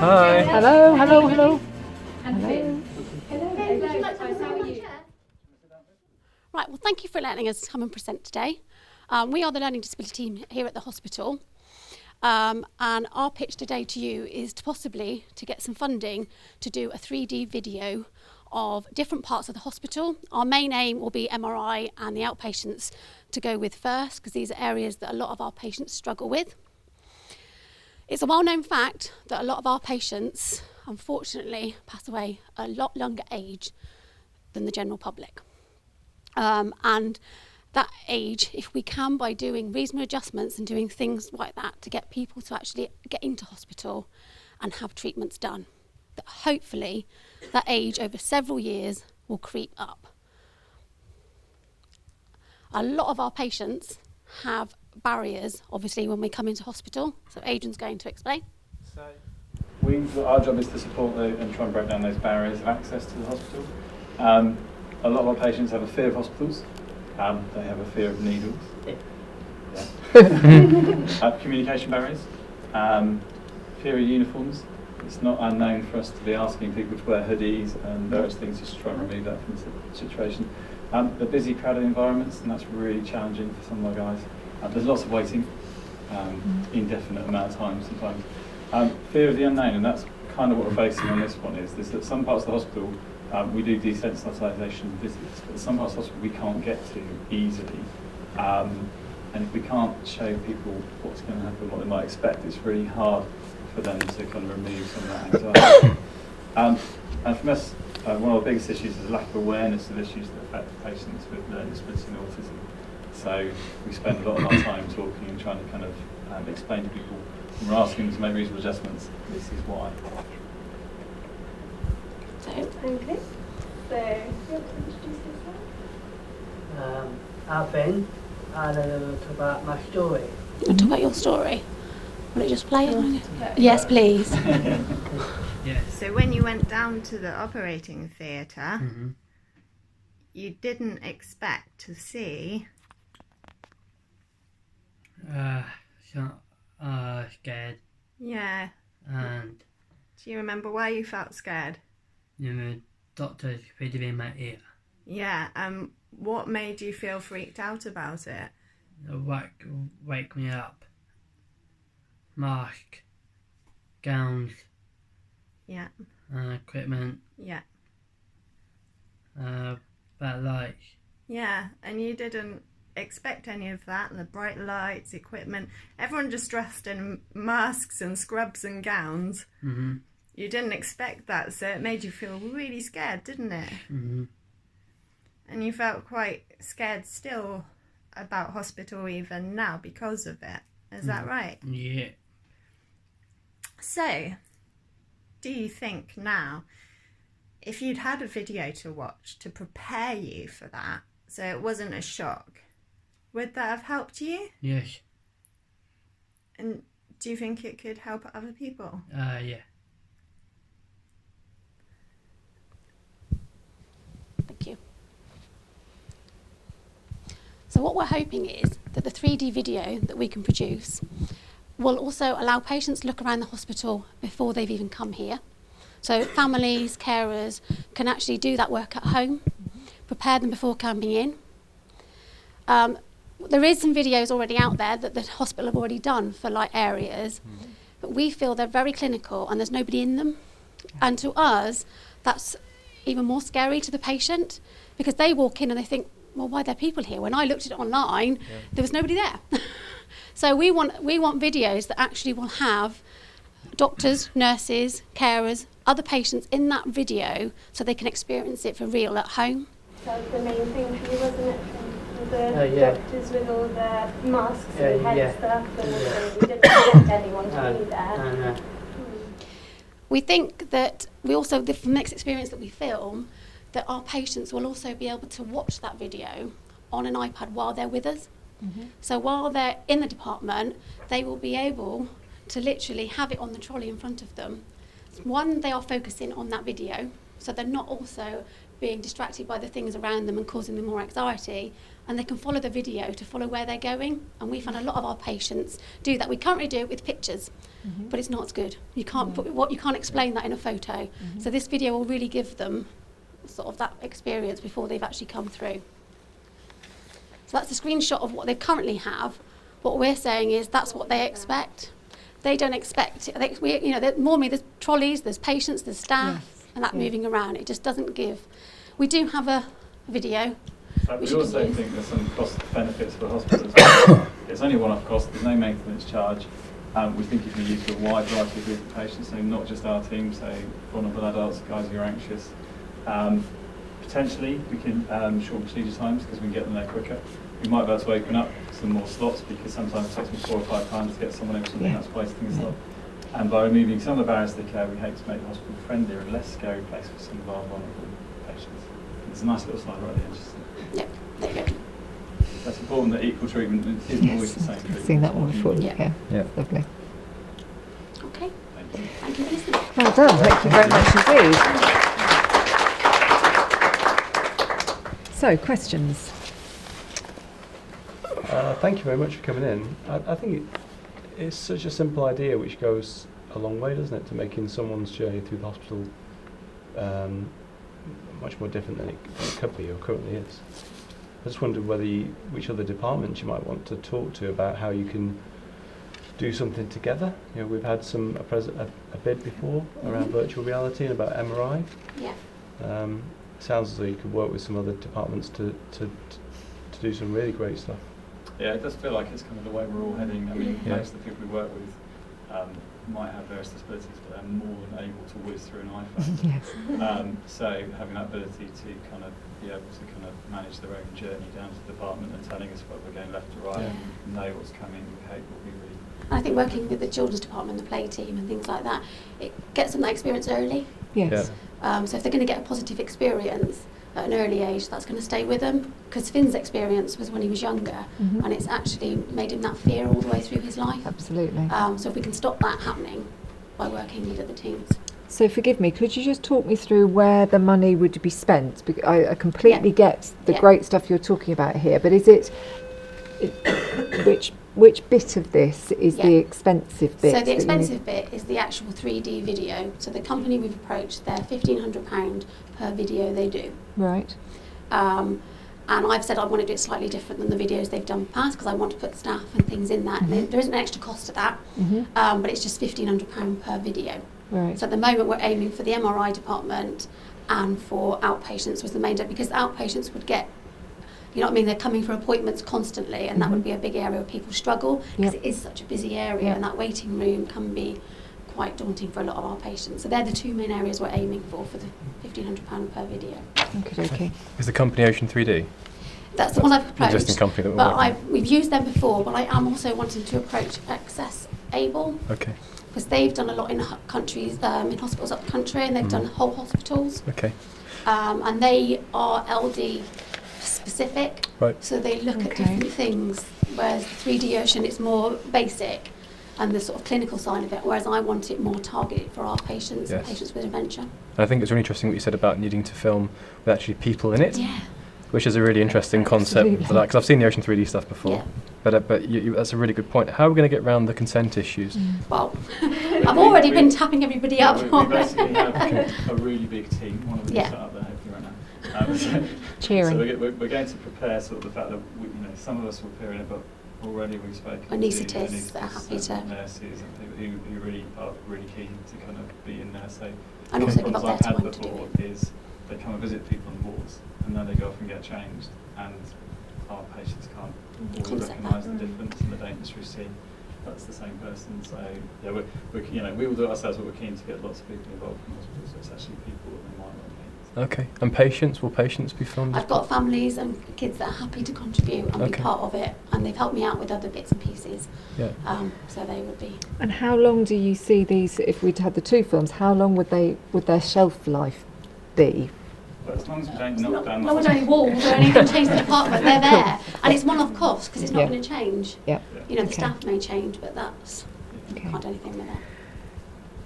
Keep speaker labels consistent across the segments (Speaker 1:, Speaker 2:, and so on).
Speaker 1: Hi.
Speaker 2: Hello, hello, hello.
Speaker 3: And Finn.
Speaker 4: Right, well, thank you for letting us come and present today. We are the learning disability team here at the hospital, and our pitch today to you is to possibly to get some funding to do a 3D video of different parts of the hospital. Our main aim will be MRI and the outpatients to go with first, because these are areas that a lot of our patients struggle with. It's a well-known fact that a lot of our patients, unfortunately, pass away at a lot younger age than the general public. And that age, if we can, by doing reasonable adjustments and doing things like that to get people to actually get into hospital and have treatments done, that hopefully that age over several years will creep up. A lot of our patients have barriers, obviously, when we come into hospital. So Adrian's going to explain.
Speaker 1: So our job is to support and try and break down those barriers of access to the hospital. A lot of our patients have a fear of hospitals. They have a fear of needles. Yeah. Communication barriers. Fear of uniforms. It's not unknown for us to be asking people to wear hoodies and various things just to try and remove that from the situation. The busy, crowded environments, and that's really challenging for some of our guys. There's lots of waiting, indefinite amount of time sometimes. Fear of the unknown, and that's kind of what we're facing on this one, is that some parts of the hospital we do desensitisation visits, but some parts of the hospital we can't get to easily. And if we can't show people what's going to happen, what they might expect, it's really hard for them to kind of remove some of that anxiety. And for us, one of the biggest issues is a lack of awareness of issues that affect patients with learning disability and autism. So we spend a lot of our time talking and trying to kind of explain to people, when we're asking them to make reasonable adjustments, this is why.
Speaker 3: Okay, so you want to introduce yourself?
Speaker 5: I'm Finn, and I'm going to talk about my story.
Speaker 4: You want to talk about your story? Will it just play it? Yes, please.
Speaker 5: Yeah.
Speaker 6: So when you went down to the operating theatre, you didn't expect to see...
Speaker 5: Scared.
Speaker 6: Yeah.
Speaker 5: And
Speaker 6: Do you remember why you felt scared?
Speaker 5: the doctors fitted in my ear.
Speaker 6: Yeah, what made you feel freaked out about it?
Speaker 5: Wake me up. Mask, gowns,
Speaker 6: Yeah,
Speaker 5: equipment,
Speaker 6: yeah.
Speaker 5: bad lights.
Speaker 6: Yeah, and you didn't expect any of that, the bright lights, equipment. Everyone just dressed in masks and scrubs and gowns.
Speaker 5: Mm-hmm.
Speaker 6: You didn't expect that, so it made you feel really scared, didn't it?
Speaker 5: Mm-hmm.
Speaker 6: And you felt quite scared still about hospital even now because of it. Is that right?
Speaker 5: Yeah.
Speaker 6: So, do you think now, if you'd had a video to watch to prepare you for that, so it wasn't a shock, would that have helped you?
Speaker 5: Yes.
Speaker 6: And do you think it could help other people?
Speaker 5: Yeah.
Speaker 4: Thank you. So what we're hoping is that the 3D video that we can produce will also allow patients to look around the hospital before they've even come here. So families, carers can actually do that work at home, prepare them before coming in. There is some videos already out there that the hospital have already done for light areas, but we feel they're very clinical and there's nobody in them. And to us, that's even more scary to the patient, because they walk in and they think, well, why are there people here? When I looked at it online, there was nobody there. So we want videos that actually will have doctors, nurses, carers, other patients in that video so they can experience it for real at home.
Speaker 3: That was the main thing for you, wasn't it? The
Speaker 5: Yeah.
Speaker 3: doctors with all the masks and head
Speaker 5: Yeah.
Speaker 3: stuff, and you didn't expect anyone to be there.
Speaker 4: We think that we also, from the next experience that we film, that our patients will also be able to watch that video on an iPad while they're with us. So while they're in the department, they will be able to literally have it on the trolley in front of them. One, they are focusing on that video, so they're not also being distracted by the things around them and causing them more anxiety. and they can follow the video to follow where they're going. And we found a lot of our patients do that. We currently do it with pictures, but it's not as good. You can't you can't explain that in a photo. So this video will really give them sort of that experience before they've actually come through. So that's a screenshot of what they currently have. What we're saying is that's what they expect. They don't expect it. Normally there's trolleys, there's patients, there's staff, and that moving around. It just doesn't give. We do have a video.
Speaker 1: But we also think there's some cost benefits for the hospital as well. It's only one-off cost, there's no maintenance charge. We think it can be used for a wide variety of group of patients, so not just our team, so vulnerable adults, guys who are anxious. Potentially we can shorten procedure times because we can get them there quicker. We might be able to open up some more slots because sometimes it takes me 4 or 5 times to get someone in for something that's wasting a slot. And by removing some of the barriers to care, we hope to make the hospital friendlier and less scary place for some of our vulnerable patients. It's a nice little slide right there.
Speaker 4: Yep, there you go.
Speaker 1: That's important that equal treatment isn't always the same treatment.
Speaker 2: I've seen that one before. Yeah. Lovely.
Speaker 4: Okay. Thank you for listening.
Speaker 2: Well done. Thank you very much indeed. So, questions?
Speaker 7: Thank you very much for coming in. I think it's such a simple idea which goes a long way, doesn't it, to making someone's journey through the hospital much more different than it could be or currently is. I just wondered which other departments you might want to talk to about how you can do something together. You know, we've had a bid before around virtual reality and about MRI.
Speaker 4: Yeah.
Speaker 7: Sounds as though you could work with some other departments to do some really great stuff.
Speaker 1: Yeah, it does feel like it's kind of the way we're all heading. I mean, most of the people we work with might have various disabilities, but they're more than able to whiz through an iPhone.
Speaker 2: Yes.
Speaker 1: So having that ability to kind of be able to kind of manage their own journey down to the department and telling us whether we're going left or right and know what's coming, we hope will be really.
Speaker 4: I think working with the children's department, the play team and things like that, it gets them that experience early.
Speaker 2: Yes.
Speaker 4: So if they're going to get a positive experience at an early age, that's going to stay with them. Because Finn's experience was when he was younger, and it's actually made him that fear all the way through his life.
Speaker 2: Absolutely.
Speaker 4: So if we can stop that happening by working with other teams.
Speaker 2: So forgive me, could you just talk me through where the money would be spent? Because I completely get the great stuff you're talking about here, but is which bit of this is the expensive bit?
Speaker 4: So the expensive bit is the actual 3D video. So the company we've approached, they're £1,500 per video they do.
Speaker 2: Right.
Speaker 4: And I've said I want to do it slightly different than the videos they've done past because I want to put staff and things in that. There isn't an extra cost to that, but it's just £1,500 per video.
Speaker 2: Right.
Speaker 4: So at the moment we're aiming for the MRI department and for outpatients was the main, because the outpatients would get, you know what I mean, they're coming for appointments constantly, and that would be a big area where people struggle because it is such a busy area and that waiting room can be quite daunting for a lot of our patients. So they're the two main areas we're aiming for the £1,500 per video.
Speaker 2: Okay.
Speaker 8: Is the company Ocean 3D?
Speaker 4: That's the one I've approached.
Speaker 8: Existing company that we're
Speaker 4: but we've used them before, but I am also wanting to approach Access Able.
Speaker 8: Okay.
Speaker 4: Because they've done a lot in countries, in hospitals up the country, and they've done whole hospitals.
Speaker 8: Okay.
Speaker 4: And they are LD specific.
Speaker 8: Right.
Speaker 4: So they look at different things, whereas 3D Ocean is more basic and the sort of clinical side of it, whereas I want it more targeted for our patients and patients with dementia.
Speaker 8: And I think it's really interesting what you said about needing to film with actually people in it.
Speaker 4: Yeah.
Speaker 8: Which is a really interesting concept for that, because I've seen the Ocean 3D stuff before.
Speaker 4: Yeah.
Speaker 8: But that's a really good point. How are we going to get around the consent issues?
Speaker 4: Well, I've already been tapping everybody up.
Speaker 1: We basically have a really big team. One of them is set up there hopefully right now.
Speaker 2: Cheering.
Speaker 1: So we're going to prepare sort of the fact that some of us will appear in it, but already we've spoken
Speaker 4: anaesthetists that are happy to,
Speaker 1: nurses and people who really are really keen to kind of be in there. So
Speaker 4: and also give up their
Speaker 1: I've had
Speaker 4: time to do
Speaker 1: before
Speaker 4: it.
Speaker 1: is they come and visit people on wards, and then they go off and get changed, and our patients can't always recognise the difference, and they don't necessarily see that's the same person. So yeah, we will do it ourselves, but we're keen to get lots of people involved in hospitals. So it's actually people that they might not meet.
Speaker 8: Okay. And patients? Will patients be filmed?
Speaker 4: I've got families and kids that are happy to contribute and be part of it, and they've helped me out with other bits and pieces.
Speaker 8: Yeah.
Speaker 4: So they would be.
Speaker 2: And how long do you see these? If we'd had the two films, how long would their shelf life be?
Speaker 1: But as long as we don't knock down
Speaker 4: No one's any walls or anything, change the department, they're there. And it's one-off cost because it's not going to change.
Speaker 2: Yeah.
Speaker 4: You know, the staff may change, but that's, can't do anything with that.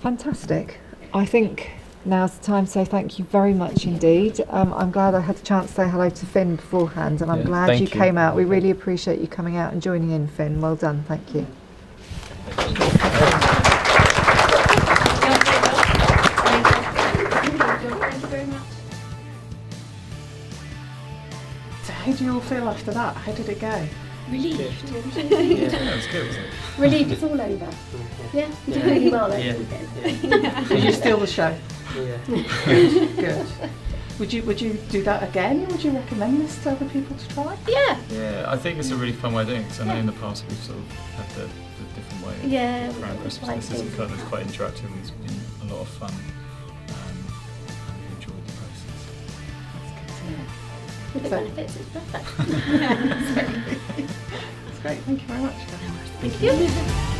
Speaker 2: Fantastic. I think now's the time to say thank you very much indeed. I'm glad I had the chance to say hello to Finn beforehand, and I'm
Speaker 8: Yeah,
Speaker 2: glad
Speaker 8: thank
Speaker 2: you
Speaker 8: you.
Speaker 2: came out. We really appreciate you coming out and joining in, Finn. Well done, thank you.
Speaker 9: So how do you all feel after that? How did it go?
Speaker 3: Relieved.
Speaker 1: Yeah, that was good, wasn't it?
Speaker 3: Relieved it's all over. Yeah, you did really well over the weekend.
Speaker 9: Did you steal the show?
Speaker 5: Yeah.
Speaker 9: Good, good. Would you do that again? Would you recommend this to other people to try?
Speaker 3: Yeah.
Speaker 1: Yeah, I think it's a really fun way of doing it, because I know in the past we've sort of had the different way of
Speaker 3: Yeah,
Speaker 1: around
Speaker 3: we
Speaker 1: Christmas.
Speaker 3: like
Speaker 1: This is
Speaker 3: things.
Speaker 1: kind of quite interactive and it's been a lot of fun. And we enjoyed the process.
Speaker 3: With the
Speaker 9: So-
Speaker 3: benefits, it's perfect.
Speaker 9: That's great. Thank you very much.
Speaker 1: Thank
Speaker 3: Thank you.